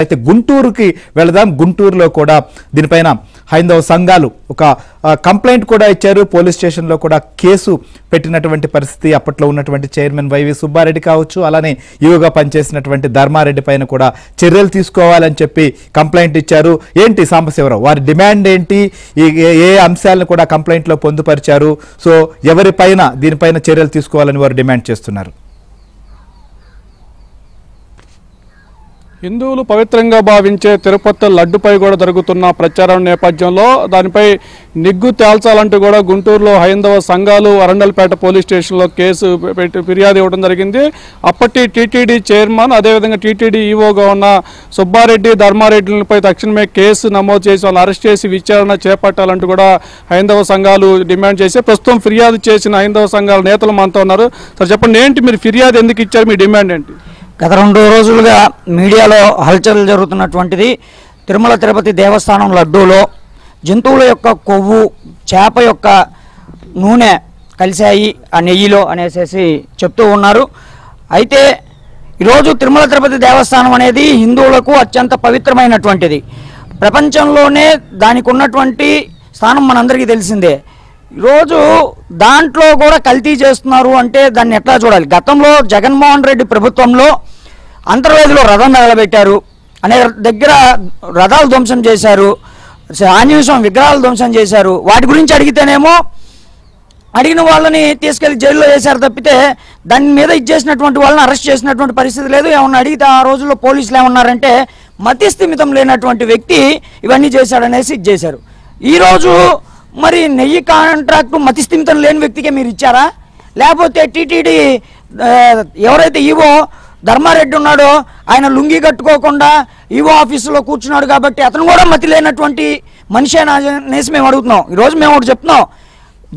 అయితే గుంటూరుకి వెళదాం. గుంటూరులో కూడా దీనిపైన హైందవ సంఘాలు ఒక కంప్లైంట్ కూడా ఇచ్చారు. పోలీస్ స్టేషన్లో కూడా కేసు పెట్టినటువంటి పరిస్థితి. అప్పట్లో ఉన్నటువంటి చైర్మన్ వైవి సుబ్బారెడ్డి కావచ్చు, అలానే ఈవోగా పనిచేసినటువంటి ధర్మారెడ్డి పైన కూడా చర్యలు తీసుకోవాలని చెప్పి కంప్లైంట్ ఇచ్చారు. ఏంటి సాంబశివరావు వారి డిమాండ్ ఏంటి? ఏ అంశాలను కూడా కంప్లైంట్లో పొందుపరిచారు? సో ఎవరిపైన దీనిపైన చర్యలు తీసుకోవాలని వారు డిమాండ్ చేస్తున్నారు. హిందువులు పవిత్రంగా భావించే తిరుపతి లడ్డుపై కూడా జరుగుతున్న ప్రచారం నేపథ్యంలో దానిపై నిగ్గు తేల్చాలంటూ కూడా గుంటూరులో హైందవ సంఘాలు వరండల్పేట పోలీస్ స్టేషన్లో కేసు పెట్టి ఫిర్యాదు ఇవ్వడం జరిగింది. అప్పటి టీటీడీ చైర్మన్ అదేవిధంగా టీటీడీ ఈవోగా ఉన్న సుబ్బారెడ్డి ధర్మారెడ్డిలపై తక్షణమే కేసు నమోదు చేసి వాళ్ళని అరెస్ట్ చేసి విచారణ చేపట్టాలంటూ కూడా హైందవ సంఘాలు డిమాండ్ చేసి ప్రస్తుతం ఫిర్యాదు చేసిన హైందవ సంఘాల నేతలు మనతో ఉన్నారు. సార్ చెప్పండి, ఏంటి మీరు ఫిర్యాదు ఎందుకు ఇచ్చారు? మీ డిమాండ్ ఏంటి? గత 2 రోజులుగా మీడియాలో హల్చల్ జరుగుతున్నటువంటిది తిరుమల తిరుపతి దేవస్థానం లడ్డూలో జంతువుల యొక్క కొవ్వు, చేప యొక్క నూనె కలిశాయి ఆ నెయ్యిలో అనేసి చెప్తూ ఉన్నారు. అయితే ఈరోజు తిరుమల తిరుపతి దేవస్థానం అనేది హిందువులకు అత్యంత పవిత్రమైనటువంటిది. ప్రపంచంలోనే దానికి ఉన్నటువంటి స్థానం మనందరికీ తెలిసిందే. ఈరోజు దాంట్లో కూడా కల్తీ చేస్తున్నారు అంటే దాన్ని ఎట్లా చూడాలి? గతంలో జగన్మోహన్ రెడ్డి ప్రభుత్వంలో అంతర్వేదిలో రథం తగలబెట్టారు, అనేక దగ్గర రథాలు ధ్వంసం చేశారు, ఆంజనేయ స్వామి విగ్రహాలు ధ్వంసం చేశారు. వాటి గురించి అడిగితేనేమో అడిగిన వాళ్ళని తీసుకెళ్లి జైల్లో వేశారు తప్పితే దాని మీద ఇచ్చేసినటువంటి వాళ్ళని అరెస్ట్ చేసినటువంటి పరిస్థితి లేదు. ఏమన్నా అడిగితే ఆ రోజుల్లో పోలీసులు ఏమన్నారంటే మతి స్థిమితం లేనటువంటి వ్యక్తి ఇవన్నీ చేశాడనేసి ఇచ్చేశారు. ఈరోజు మరి నెయ్యి కాంట్రాక్టు మతిస్థిమితం లేని వ్యక్తికే మీరు ఇచ్చారా? లేకపోతే టీటీడీ ఎవరైతే ఈవో ధర్మారెడ్డి ఉన్నాడో ఆయన లుంగి కట్టుకోకుండా ఈవో ఆఫీసులో కూర్చున్నాడు కాబట్టి అతను కూడా మతి లేనటువంటి మనిషి అనేసి మేము అడుగుతున్నాం. ఈరోజు మేము ఒకటి చెప్తున్నాం,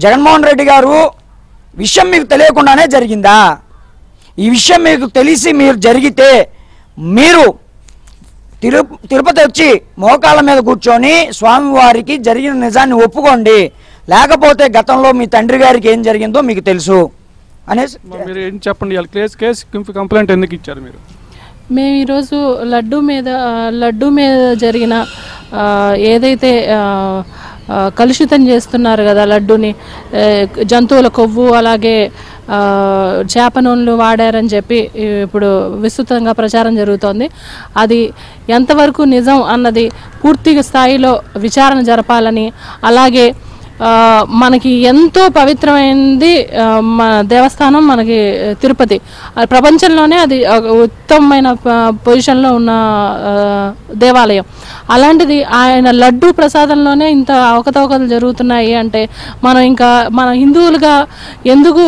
జగన్మోహన్ రెడ్డి గారు విషయం మీకు తెలియకుండానే జరిగిందా? ఈ విషయం మీకు తెలిసి మీరు జరిగితే మీరు తిరుపతి వచ్చి మోకాళ్ళ మీద కూర్చొని స్వామివారికి జరిగిన నిజాన్ని ఒప్పుకోండి, లేకపోతే గతంలో మీ తండ్రి గారికి ఏం జరిగిందో మీకు తెలుసు అనేసి మీరు ఏం చెప్పండి. కేసు కంప్లైంట్ ఎందుకు ఇచ్చారు మీరు? మేము ఈరోజు లడ్డు మీద జరిగిన ఏదైతే కలుషితం చేస్తున్నారు కదా లడ్డూని, జంతువుల కొవ్వు అలాగే చేప నూనెలు వాడారని చెప్పి ఇప్పుడు విస్తృతంగా ప్రచారం జరుగుతోంది. అది ఎంతవరకు నిజం అన్నది పూర్తి స్థాయిలో విచారణ జరపాలని, అలాగే మనకి ఎంతో పవిత్రమైనది మన దేవస్థానం, మనకి తిరుపతి ప్రపంచంలోనే అది ఉత్తమమైన పొజిషన్లో ఉన్న దేవాలయం. అలాంటిది ఆయన లడ్డూ ప్రసాదంలోనే ఇంత అవకతవకలు జరుగుతున్నాయి అంటే మనం ఇంకా మన హిందువులుగా ఎందుకు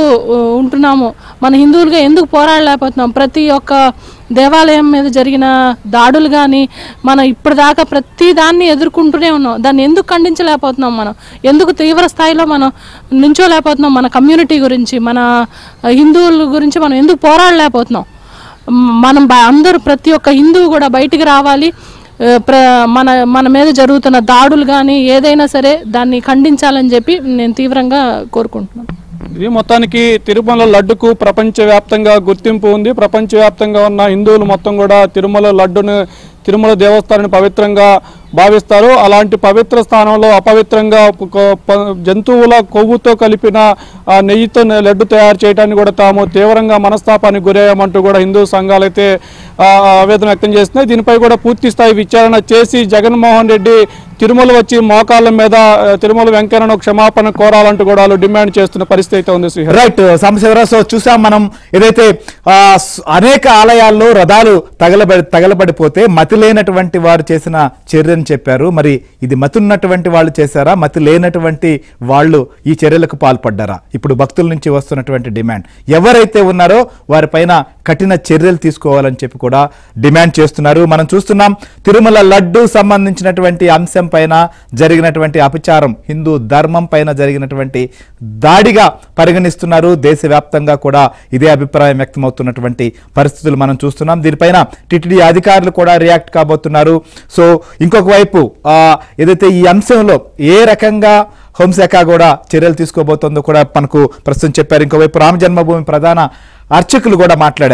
ఉంటున్నాము, మన హిందువులుగా ఎందుకు పోరాడలేకపోతున్నాం? ప్రతి ఒక్క దేవాలయం మీద జరిగిన దాడులు కానీ మనం ఇప్పటిదాకా ప్రతి దాన్ని ఎదుర్కొంటూనే ఉన్నాం. దాన్ని ఎందుకు ఖండించలేకపోతున్నాం? మనం ఎందుకు తీవ్ర స్థాయిలో మనం నించోలేకపోతున్నాం? మన కమ్యూనిటీ గురించి, మన హిందువుల గురించి మనం ఎందుకు పోరాడలేకపోతున్నాం? మనం అందరూ ప్రతి ఒక్క హిందువు కూడా బయటికి రావాలి. మన మీద జరుగుతున్న దాడులు కానీ ఏదైనా సరే దాన్ని ఖండించాలని చెప్పి నేను తీవ్రంగా కోరుకుంటున్నాను. ఇది మొత్తానికి తిరుమల లడ్డుకు ప్రపంచవ్యాప్తంగా గుర్తింపు ఉంది. ప్రపంచవ్యాప్తంగా ఉన్న హిందువులు మొత్తం కూడా తిరుమల దేవస్థానాన్ని పవిత్రంగా భావిస్తారు. అలాంటి పవిత్ర స్థానంలో అపవిత్రంగా జంతువుల కొవ్వుతో కలిపిన నెయ్యితో లడ్డు తయారు చేయడానికి కూడా తాము తీవ్రంగా మనస్తాపానికి గురయ్యామంటూ కూడా హిందూ సంఘాలు అయితే ఆవేదన వ్యక్తం చేస్తున్నాయి. దీనిపై కూడా పూర్తి స్థాయి విచారణ చేసి జగన్మోహన్ రెడ్డి తిరుమల వచ్చి మోకాళ్ళ మీద తిరుమల వెంకయ్యను క్షమాపణ కోరాలంటూ కూడా వాళ్ళు డిమాండ్ చేస్తున్న పరిస్థితి అయితే ఉంది. రైట్ సాంబశివరావు, సో చూసాం మనం ఏదైతే అనేక ఆలయాల్లో రథాలు తగలబడిపోతే మతి లేనటువంటి వారు చేసిన చర్యని చెప్పారు. మరి ఇది మతి ఉన్నటువంటి వాళ్ళు చేశారా, మతి లేనటువంటి వాళ్ళు ఈ చర్యలకు పాల్పడ్డారా? ఇప్పుడు భక్తుల నుంచి వస్తున్నటువంటి డిమాండ్ ఎవరైతే ఉన్నారో వారిపైన కఠిన చర్యలు తీసుకోవాలని చెప్పి కూడా డిమాండ్ చేస్తున్నారు. మనం చూస్తున్నాం తిరుమల లడ్డు సంబంధించినటువంటి అంశం పైన జరిగినటువంటి అపచారం, హిందూ ధర్మం పైన జరిగినటువంటి దాడిగా పరిగణిస్తున్నారు. దేశవ్యాప్తంగా కూడా ఇదే అభిప్రాయం వ్యక్తమవుతున్నటువంటి పరిస్థితులు మనం చూస్తున్నాం. దీనిపైన టీటీడీ అధికారులు కూడా రియాక్ట్ కాబోతున్నారు. సో ఇంకొక వైపు ఏదైతే ఈ అంశంలో ఏ రకంగా హోంశాఖ కూడా చర్యలు తీసుకోబోతుందో కూడా మనకు ప్రస్తుతం చెప్పారు. ఇంకోవైపు రామ జన్మభూమి ప్రధాన అర్చకులు కూడా మాట్లాడారు.